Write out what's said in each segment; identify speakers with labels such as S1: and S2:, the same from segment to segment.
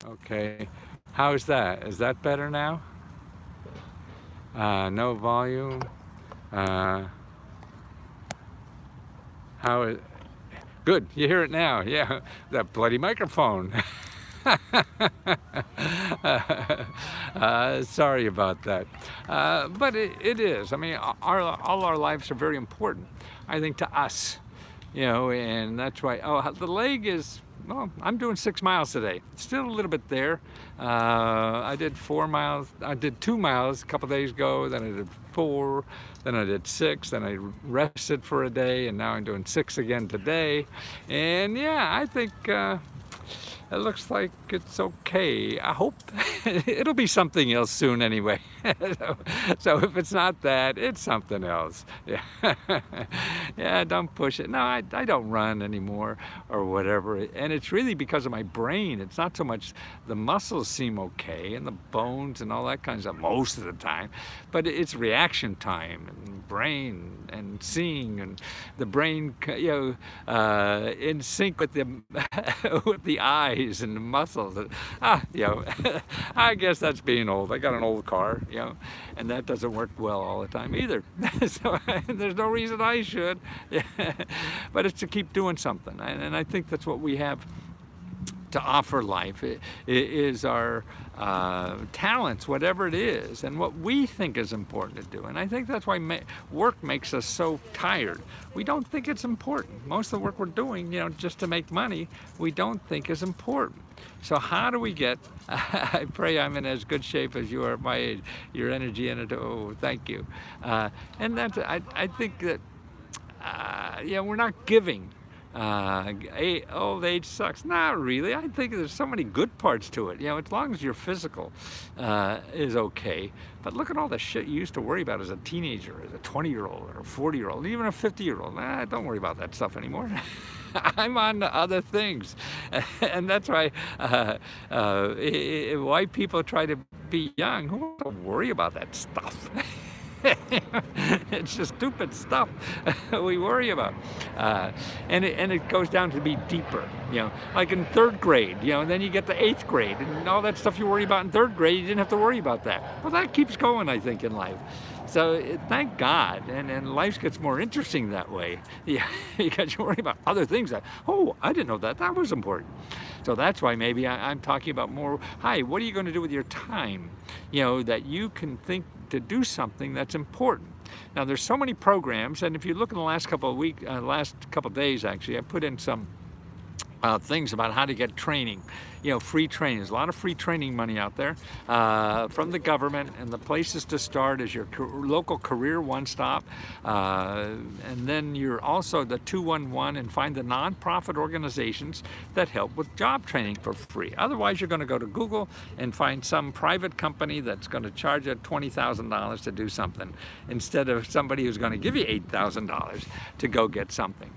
S1: Okay. How's that? Is that better now? No volume. Uh, how is? Good. You hear it now. Yeah. That bloody microphone. Sorry about that. But it is. I mean, all our lives are very important, I think, to us. And that's why. Oh, the leg is. Well, I'm doing 6 miles today. Still a little bit there. I did 4 miles. I did 2 miles a couple days ago. Then I did four. Then I did six. Then I rested for a day, and now I'm doing six again today. And yeah, I think. It looks like it's okay. I hope it'll be something else soon anyway. so if it's not that, it's something else. Yeah, yeah. Don't push it. No, I don't run anymore or whatever. And it's really because of my brain. It's not so much the muscles seem okay and the bones and all that kind of stuff most of the time, but it's reaction time and brain and seeing and the brain, in sync with the with the eyes and the muscles. I guess that's being old. I got an old car, and that doesn't work well all the time either. So there's no reason I should. But it's to keep doing something, and I think that's what we have to offer life. It is our talents, whatever it is, and what we think is important to do. And I think that's why work makes us so tired. We don't think it's important. Most of the work we're doing, just to make money, we don't think is important. So how do we get, I pray I'm in as good shape as you are at my age, your energy in it, oh, thank you. And that's, I think that, we're not giving. Old age sucks. Not really. I think there's so many good parts to it. As long as your physical is okay. But look at all the shit you used to worry about as a teenager, as a 20-year-old or a 40-year-old, even a 50-year-old. Don't worry about that stuff anymore. I'm on to other things. And that's why white people try to be young. Who wants to worry about that stuff? It's just stupid stuff we worry about, and it goes down to be deeper. Like in third grade, and then you get to eighth grade, and all that stuff you worry about in third grade, you didn't have to worry about that. Well, that keeps going, I think, in life. So thank God, and life gets more interesting that way. Yeah, because you worry about other things. I didn't know that was important. So that's why maybe I'm talking about more. Hi, what are you going to do with your time? That you can think to do something that's important. Now, there's so many programs, and if you look in the last couple of days, actually, I put in some things about how to get training, free training. There's a lot of free training money out there from the government, and the places to start is your local career one-stop, and then you're also the 211 and find the nonprofit organizations that help with job training for free. Otherwise, you're going to go to Google and find some private company that's going to charge you $20,000 to do something instead of somebody who's going to give you $8,000 to go get something,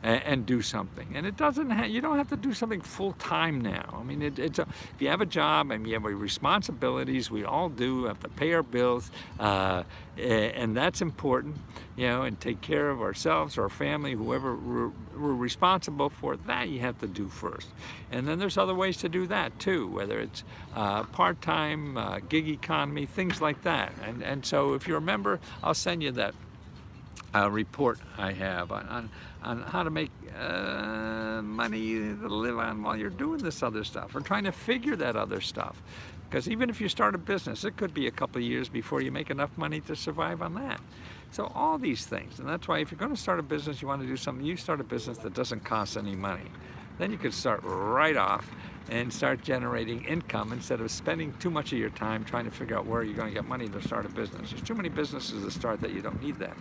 S1: and do something. And it doesn't you don't have to do something full-time now. I mean, if you have a job and you have responsibilities, we all do have to pay our bills, and that's important, and take care of ourselves, our family, whoever we're responsible for. That you have to do first. And then there's other ways to do that too, whether it's part-time, gig economy, things like that. And so if you're a member, I'll send you that report I have on how to make money to live on while you're doing this other stuff, or trying to figure that other stuff. Because even if you start a business, it could be a couple of years before you make enough money to survive on that. So all these things, and that's why if you're going to start a business, you want to do something, you start a business that doesn't cost any money. Then you could start right off and start generating income instead of spending too much of your time trying to figure out where you're going to get money to start a business. There's too many businesses to start that you don't need that.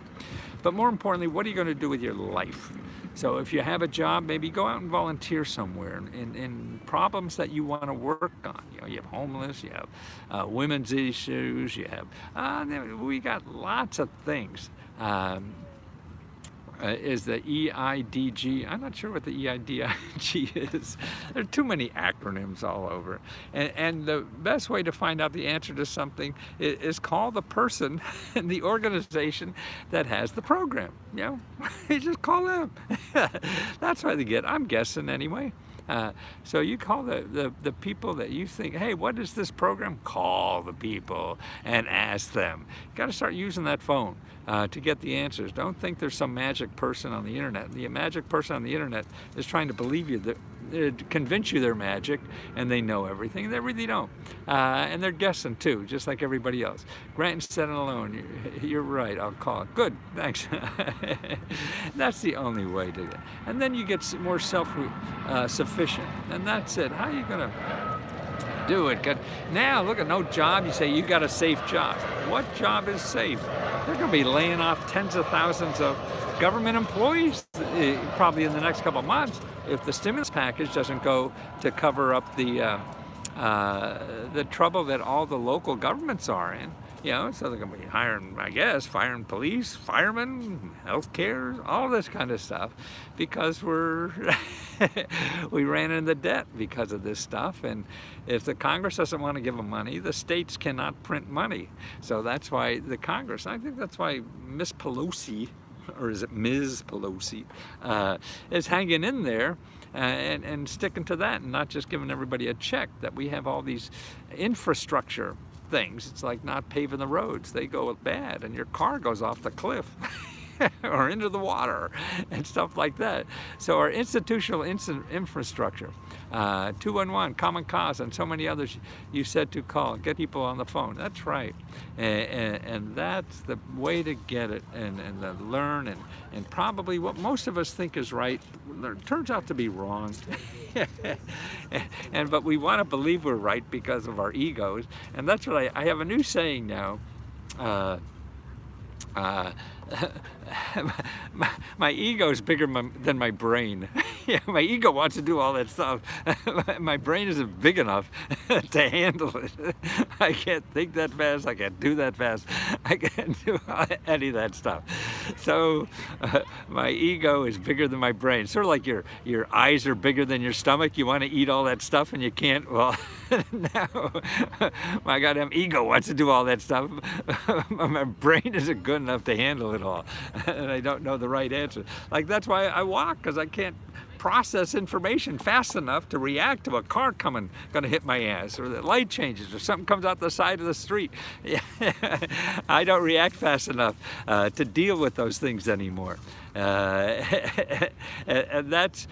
S1: But more importantly, what are you going to do with your life? So if you have a job, maybe go out and volunteer somewhere in problems that you want to work on. You have homeless, you have women's issues, you have, we got lots of things. Is the EIDG. I'm not sure what the EIDG is. There are too many acronyms all over. And the best way to find out the answer to something is call the person in the organization that has the program. You just call them. That's why they get, I'm guessing anyway. So you call the people that you think, hey, what is this program? Call the people and ask them. You got to start using that phone to get the answers. Don't think there's some magic person on the internet. The magic person on the internet is trying to believe you, convince you they're magic and they know everything. They really don't. And they're guessing too, just like everybody else. Grant said it alone. You're right, I'll call it. Good, thanks. That's the only way to get. And then you get more self-sufficient. And that's it. How are you going to do it? Now, look at no job. You say you got a safe job. What job is safe? They're going to be laying off tens of thousands of government employees probably in the next couple of months if the stimulus package doesn't go to cover up the trouble that all the local governments are in. So they're going to be hiring, I guess, firing police, firemen, healthcare, all this kind of stuff, because we ran into debt because of this stuff. And if the Congress doesn't want to give them money, the states cannot print money. So that's why the Congress, I think that's why Miss Pelosi, or is it Ms. Pelosi, is hanging in there and sticking to that and not just giving everybody a check, that we have all these infrastructure things. It's like not paving the roads. They go bad and your car goes off the cliff or into the water and stuff like that. So our institutional infrastructure, 211, Common Cause, and so many others you said to call, get people on the phone. That's right. And that's the way to get it and learn and probably what most of us think is right turns out to be wrong. But we want to believe we're right because of our egos. And that's what I have a new saying now. My ego is bigger than my brain. My ego wants to do all that stuff. My brain isn't big enough to handle it. I can't think that fast. I can't do that fast. I can't do any of that stuff. So my ego is bigger than my brain. Sort of like your eyes are bigger than your stomach. You want to eat all that stuff and you can't. Well, now my goddamn ego wants to do all that stuff. My brain isn't good enough to handle it all. And I don't know the right answer. Like, that's why I walk, because I can't process information fast enough to react to a car going to hit my ass, or the light changes, or something comes out the side of the street. I don't react fast enough to deal with those things anymore. And that's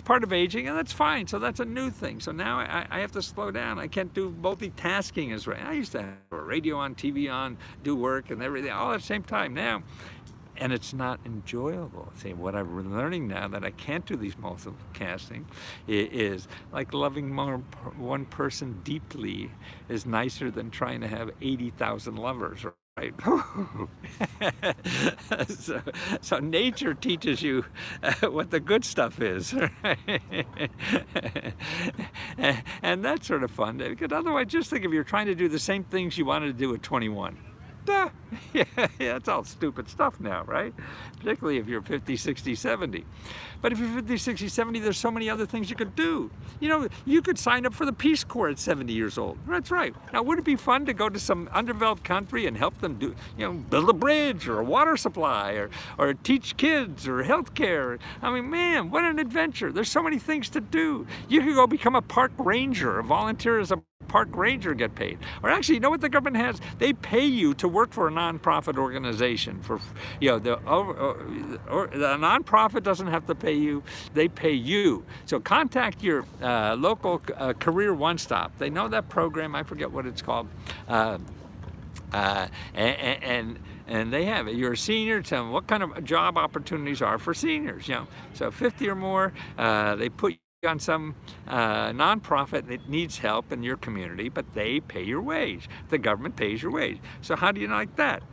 S1: part of aging, and that's fine. So that's a new thing. So now I have to slow down. I can't do multitasking as right. I used to have a radio on, TV on, do work and everything all at the same time now. And it's not enjoyable. See, what I'm learning now that I can't do these multitasking is like loving one person deeply is nicer than trying to have 80,000 lovers, right? So nature teaches you what the good stuff is, and that's sort of fun. Because otherwise, just think if you're trying to do the same things you wanted to do at 21. Yeah, it's all stupid stuff now, right? Particularly if you're 50, 60, 70. But if you're 50, 60, 70, there's so many other things you could do. You could sign up for the Peace Corps at 70 years old. That's right. Now, would it be fun to go to some underdeveloped country and help them build a bridge or a water supply or teach kids or healthcare? I mean, man, what an adventure. There's so many things to do. You could go become a park ranger, volunteer as a park ranger, get paid. Or actually, you know what the government has? They pay you to work for a nonprofit organization. The nonprofit doesn't have to pay you; they pay you. So contact your local Career One Stop. They know that program. I forget what it's called. And they have it. You're a senior. Tell them what kind of job opportunities are for seniors. So 50 or more. They put you on some nonprofit that needs help in your community, but they pay your wage. The government pays your wage. So how do you like that?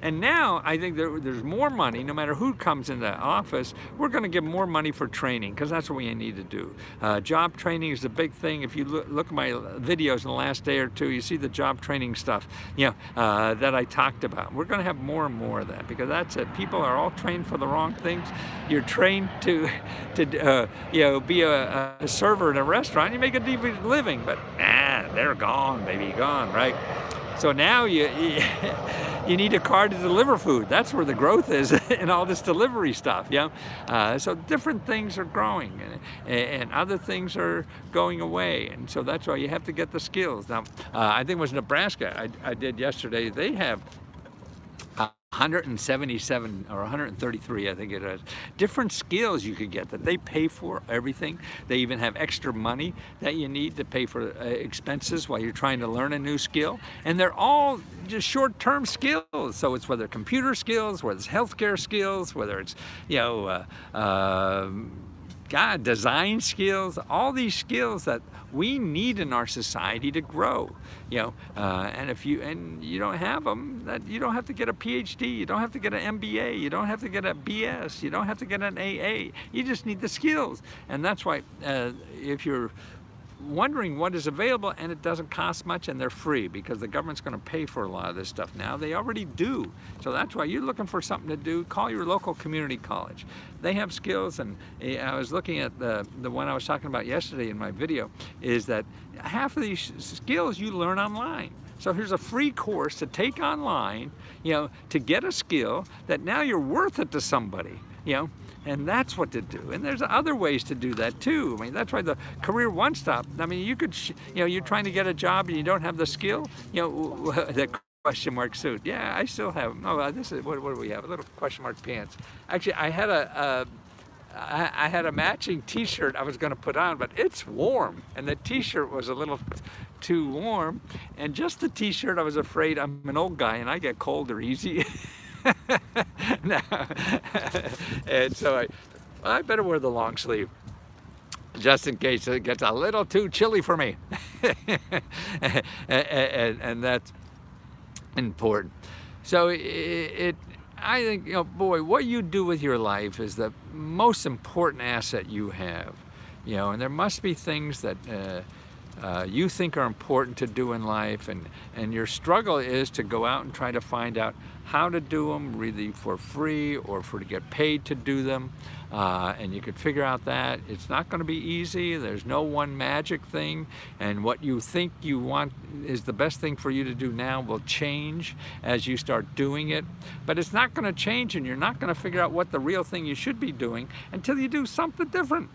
S1: And now I think there's more money. No matter who comes into office, we're going to give more money for training, because that's what we need to do. Job training is a big thing. If you look at my videos in the last day or two, you see the job training stuff that I talked about. We're going to have more and more of that, because that's it. People are all trained for the wrong things. You're trained to be a server in a restaurant. You make a decent living, but they're gone, baby, gone, right? So now you need a car to deliver food. That's where the growth is in all this delivery stuff, you know? So different things are growing, and other things are going away, and so that's why you have to get the skills. Now, I think it was Nebraska I did yesterday. They have 177 or 133, I think it is, different skills you could get that they pay for everything. They even have extra money that you need to pay for expenses while you're trying to learn a new skill. And they're all just short-term skills. So it's whether computer skills, whether it's healthcare skills, whether it's, you know, design skills, all these skills that we need in our society to grow, you know, and if you don't have them, that you don't have to get a PhD, you don't have to get an MBA, you don't have to get a BS, you don't have to get an AA, you just need the skills. And that's why if you're wondering what is available, and it doesn't cost much, and they're free because the government's going to pay for a lot of this stuff now. They already do. So that's why you're looking for something to do, call your local community college. They have skills, and I was looking at the one I was talking about yesterday in my video, is that half of these skills you learn online. So here's a free course to take online, you know, to get a skill that now you're worth it to somebody, you know. And that's what to do. And there's other ways to do that too. I mean, that's why the career one-stop, I mean, you could, you know, you're trying to get a job and you don't have the skill, you know, the question mark suit. Yeah, I still have them. Oh, this is, what do we have? A little question mark pants. Actually, I had a matching t-shirt I was going to put on, but it's warm. And the t-shirt was a little too warm. And just the t-shirt, I was afraid, I'm an old guy and I get colder easy. And so I better wear the long sleeve just in case it gets a little too chilly for me. and that's important. So I think, you know, boy, what you do with your life is the most important asset you have, you know, and there must be things that you think are important to do in life, and your struggle is to go out and try to find out how to do them, really for free or to get paid to do them. And you could figure out that it's not going to be easy. There's no one magic thing, and what you think you want is the best thing for you to do now will change as you start doing it. But it's not going to change, and you're not going to figure out what the real thing you should be doing until you do something different.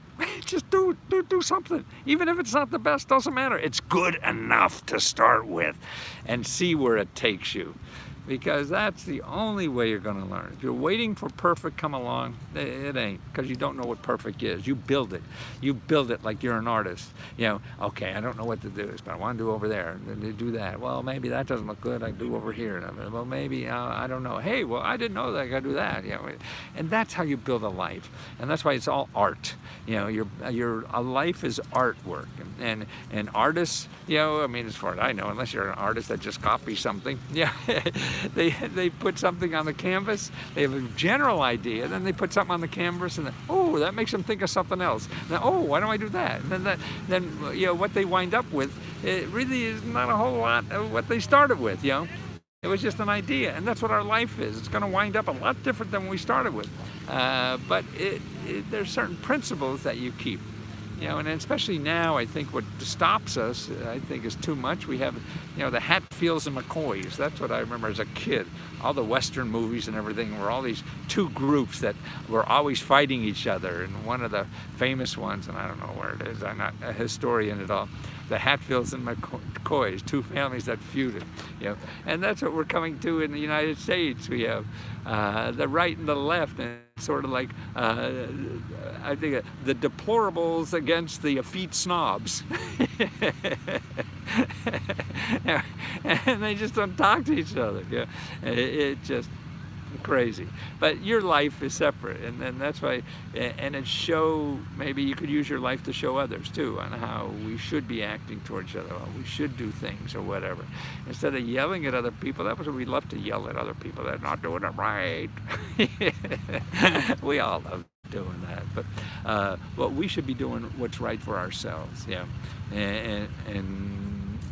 S1: Just do something. Even if it's not the best, doesn't matter. It's good enough to start with and see where it takes you. Because that's the only way you're going to learn. If you're waiting for perfect come along, it ain't, because you don't know what perfect is. You build it. You build it like you're an artist. You know, okay, I don't know what to do, but I want to do over there. And then do that. Well, maybe that doesn't look good. I do over here. Well, maybe, I don't know. Hey, well, I didn't know that I got to do that. You know, and that's how you build a life. And that's why it's all art. You know, a life is artwork. And artists, you know, I mean, as far as I know, unless you're an artist that just copies something, yeah. They put something on the canvas, they have a general idea, then they put something on the canvas, and then, oh, that makes them think of something else. Now, oh, why don't I do that? And then you know, what they wind up with, it really is not a whole lot of what they started with, you know. It was just an idea, and that's what our life is. It's going to wind up a lot different than we started with. But there's certain principles that you keep. You know, and especially now, I think what stops us, I think, is too much. We have, you know, the Hatfields and McCoys. That's what I remember as a kid. All the Western movies and everything were all these two groups that were always fighting each other. And one of the famous ones, and I don't know where it is, I'm not a historian at all, the Hatfields and McCoys, two families that feuded. You know, and that's what we're coming to in the United States. We have the right and the left, and sort of like, I think, the deplorables against the effete snobs. And they just don't talk to each other. Yeah, it just crazy. But your life is separate, and then that's why, and maybe you could use your life to show others too on how we should be acting towards each other, how we should do things or whatever. Instead of yelling at other people, that was what we love to yell at other people. They're not doing it right. We all love doing that, but what we should be doing what's right for ourselves, yeah, and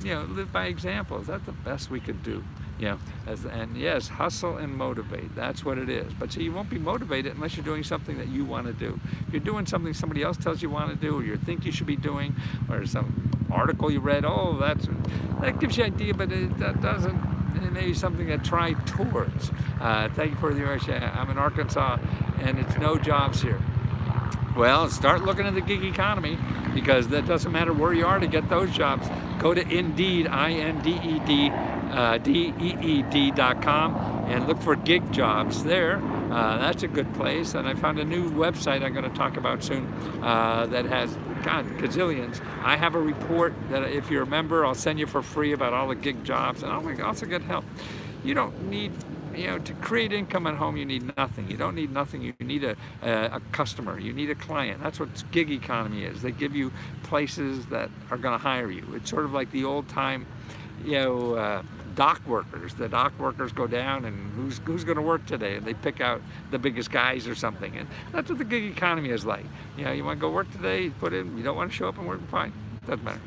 S1: you know, live by examples. That's the best we could do. Yeah, and yes, hustle and motivate. That's what it is. But so you won't be motivated unless you're doing something that you want to do. If you're doing something somebody else tells you want to do, or you think you should be doing, or some article you read, oh, that gives you an idea, but that doesn't, maybe something to try towards. Thank you for the question. I'm in Arkansas, and it's no jobs here. Well, start looking at the gig economy, because that doesn't matter where you are to get those jobs. Go to Indeed, INDEED.com, and look for gig jobs there. That's a good place. And I found a new website I'm going to talk about soon that has, God, gazillions. I have a report that if you're a member, I'll send you for free about all the gig jobs, and I'll also get help. You don't need, to create income at home, you need nothing. You don't need nothing. You need a customer. You need a client. That's what gig economy is. They give you places that are going to hire you. It's sort of like the old time, dock workers. The dock workers go down, and who's going to work today? And they pick out the biggest guys or something. And that's what the gig economy is like. You want to go work today, put in. You don't want to show up and work, fine. Doesn't matter.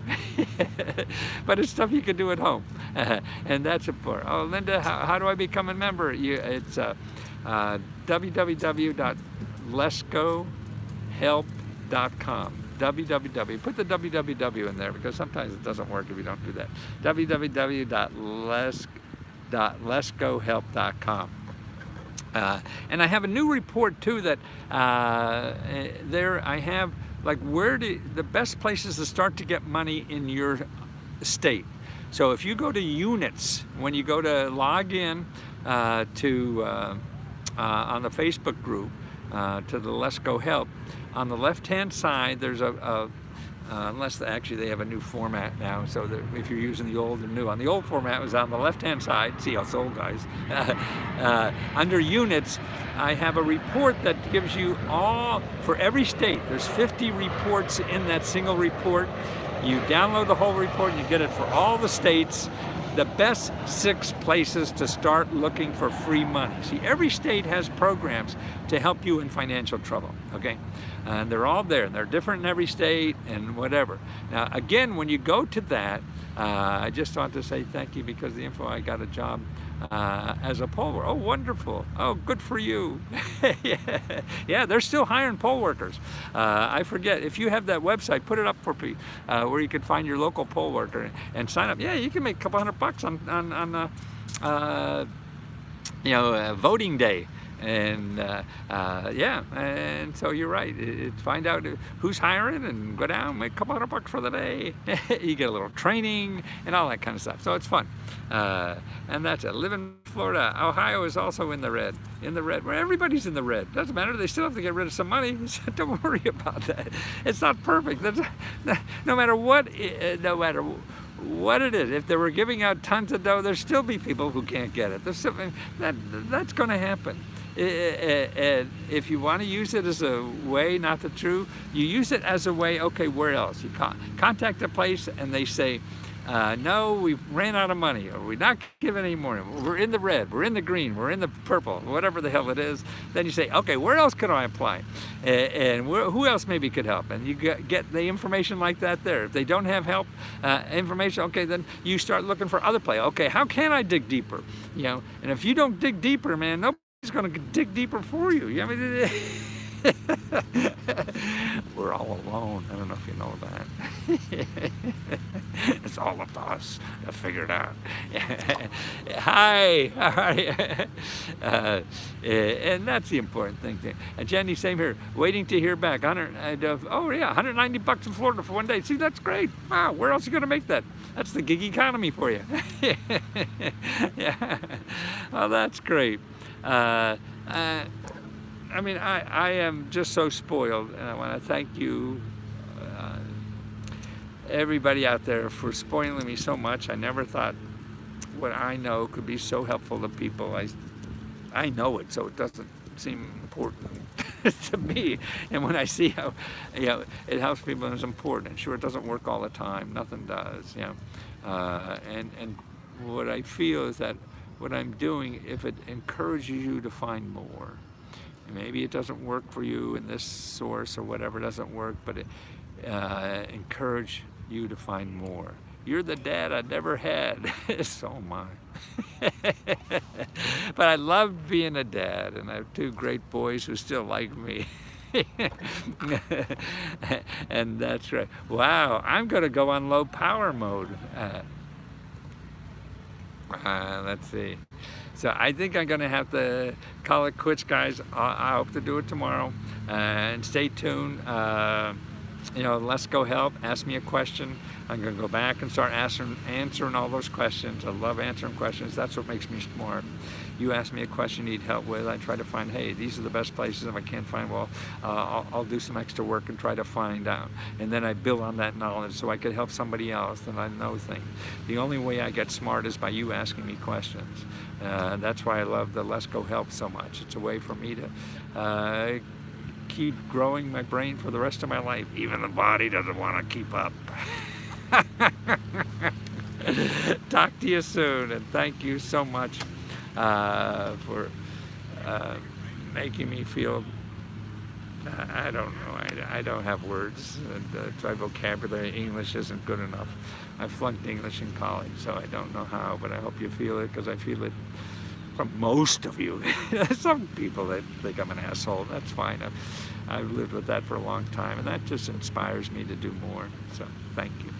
S1: But it's stuff you can do at home. And that's important. Oh, Linda, how do I become a member? It's www.lesgohelp.com. www. Put the www in there, because sometimes it doesn't work if you don't do that. www.lesgohelp.com. And I have a new report too that there I have, like, the best places to start to get money in your state. So if you go to units, when you go to log in on the Facebook group to the Let's Go Help, on the left-hand side there's unless actually they have a new format now, so that if you're using the old and new. On the old format, it was on the left-hand side. See us old guys. Under units, I have a report that gives you all, for every state. There's 50 reports in that single report. You download the whole report and you get it for all the states. The best 6 places to start looking for free money. See, every state has programs to help you in financial trouble, okay? And they're all there. They're different in every state and whatever. Now, again, when you go to that, I just want to say thank you, because the info, I got a job as a poll worker. Oh, wonderful. Oh, good for you. Yeah, they're still hiring poll workers. I forget, if you have that website, put it up for where you can find your local poll worker and sign up. Yeah, you can make a couple $100 on voting day. And yeah, and so you're right. Find out who's hiring and go down, make a couple $100 for the day. You get a little training and all that kind of stuff. So it's fun. And that's it. Live in Florida. Ohio is also in the red. In the red, where everybody's in the red. Doesn't matter. They still have to get rid of some money. Don't worry about that. It's not perfect. No matter what it is, if they were giving out tons of dough, there'll still be people who can't get it. That's going to happen. If you want to use it as a way, not the truth, you use it as a way, okay, where else? You contact a place and they say, no, we ran out of money, or we're not giving any more. We're in the red, we're in the green, we're in the purple, whatever the hell it is. Then you say, okay, where else could I apply? And who else maybe could help? And you get the information like that there. If they don't have help information, okay, then you start looking for other places. Okay, how can I dig deeper? And if you don't dig deeper, man, nobody's going to dig deeper for you. I mean, we're all alone. I don't know if you know that. It's all up to us to figure it out. Hi. All right. And that's the important thing. And Jenny, same here. Waiting to hear back. $190 in Florida for one day. See, that's great. Wow, where else are you going to make that? That's the gig economy for you. Yeah. Oh, that's great. I mean, I am just so spoiled, and I want to thank you, everybody out there, for spoiling me so much. I never thought what I know could be so helpful to people. I know it, so it doesn't seem important to me. And when I see how, it helps people and it's important. And sure, it doesn't work all the time. Nothing does, And what I feel is that what I'm doing, if it encourages you to find more, maybe it doesn't work for you in this source or whatever doesn't work, but it encourage you to find more. You're the dad I never had. So am I. But I love being a dad, and I have 2 great boys who still like me. And that's right. Wow, I'm going to go on low power mode. Let's see. So I think I'm going to have to call it quits, guys. I hope to do it tomorrow. And stay tuned. You know, let's go help. Ask me a question. I'm going to go back and start answering all those questions. I love answering questions. That's what makes me smart. You ask me a question you need help with, I try to find, hey, these are the best places. If I can't find, well, I'll do some extra work and try to find out. And then I build on that knowledge so I could help somebody else and I know things. The only way I get smart is by you asking me questions. That's why I love the Let's Go Help so much. It's a way for me to keep growing my brain for the rest of my life. Even the body doesn't want to keep up. Talk to you soon, and thank you so much for making me feel, I don't know, I don't have words. My vocabulary, English isn't good enough. I flunked English in college, so I don't know how, but I hope you feel it, because I feel it from most of you. Some people that think I'm an asshole, that's fine. I've lived with that for a long time, and that just inspires me to do more. So thank you.